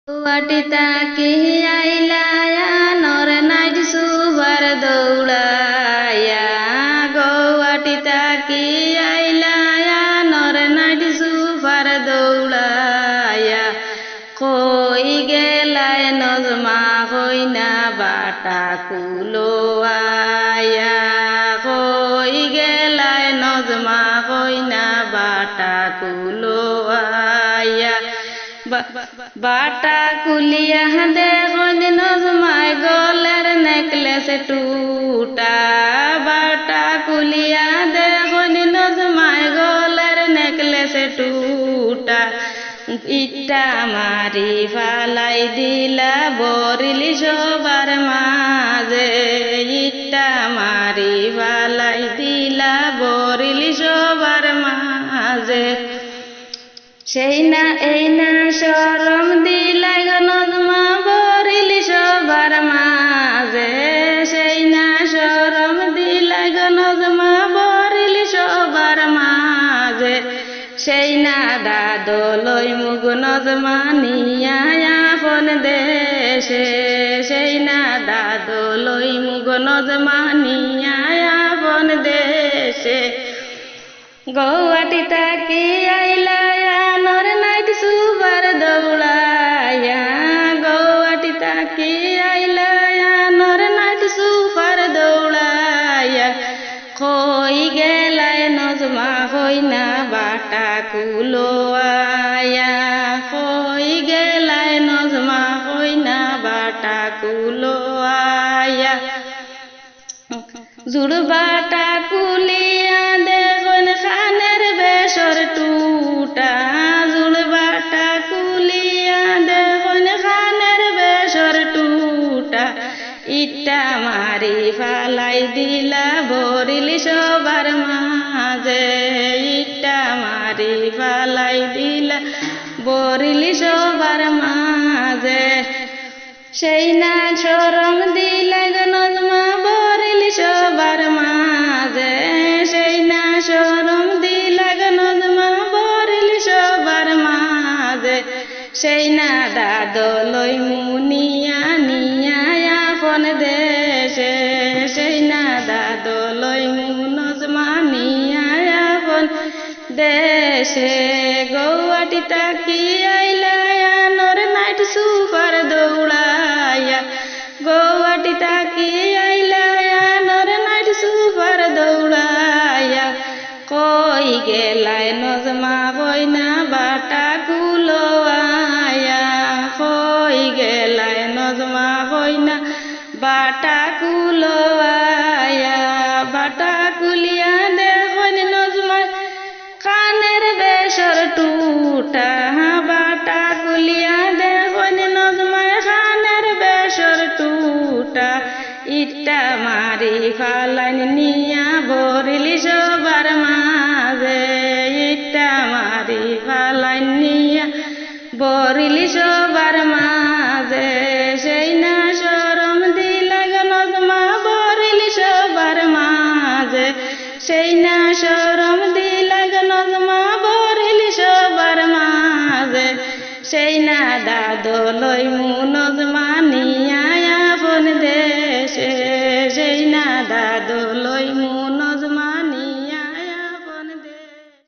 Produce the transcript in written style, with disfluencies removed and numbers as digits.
वाटिता की आइलाया नर नाइट सुवर दौड़ाया गौवाटिता की आइलाया नर नाइट सुवर दौड़ाया कोई गेलाय नजमा होइना बाटा कुलो आया कोई गेलाय नजमा होइना बाटा कुलो आया बाटा कुलिया देखो नजमाय गलेर नेकलेस टूटा बाटा कुलिया देखो नजमाय गलेर नेकलेस टूटा इट्टा मारी फालाई दिला बरिली सबार माझे इट्टा मारी फालाई दिला बरिली सबार माझे সেই না এই না শরম দিলাই নজমা বরিলি সবার মাঝে সেই না শরম দিলাই নজমা বরিলি সবার মাঝে সেই না দাদলই মুগ নজমা নিয়া আপন দেশে সেই না দাদলই মুগ নজমা নিয়া আপন দেশে গৌহাটিতা কি আইলায়া নর নাইট সুবার দৌড়ায়া গৌহাটিতা কি আইলায়া নর নাইট সুবার দৌড়ায়া কই গেলায় নজমা হইনা বাটা কুলো আয়া কই গেলায় নজমা হইনা বাটা কুলো আয়া জুড়বাটা কুলিয়া দেখুন খানের বেশর টুটা জুড়বাটা কুলিয়া দেখুন খানের বেশর টুটা ইটা মারি ফালাই দিলা বরিলি সবার মাঝে ইটা মারি ফালাই দিলা বরিলি সবার মাঝে সেই না শরম দিলা নজমা বরিলি সবার মাঝে সেই না শরম দিলা নজমা বরিলি সবার মাঝে সেই না দাদলই মুনিয়া নিয়া আপন দেশে সেই না দাদলই মু নজমা নিয়া আপন দেশে গৌহাটিতা কি আইলায়া নর নাইট সুপার দৌড়ায়া গৌহাটিতা কি আইলায়া নর নাইট সুপার দৌড়ায়া কই গেলায় নজমা হইনা বাটা কুলো আয়া কই গেলায় নজমা হইনা বাটা কুলো আয়া বাটা কুলিয়া দেখুন নজমা খানের বেশর টুটা বাটা কুলিয়া দেখুন নজমায় খানের বেশর টুটা ইটা মারি ফালাইন নিয়া বরিলি সবার মাঝে ইটা মারি ফালাইন নিয়া বরিলি সবার মাঝে সেই না শরম দিলা নজমা বরিলি সবার মাঝে সেই না শরম দিলা নজমা বরিলি সবার মাঝে সেই না দাদলই মু নজমা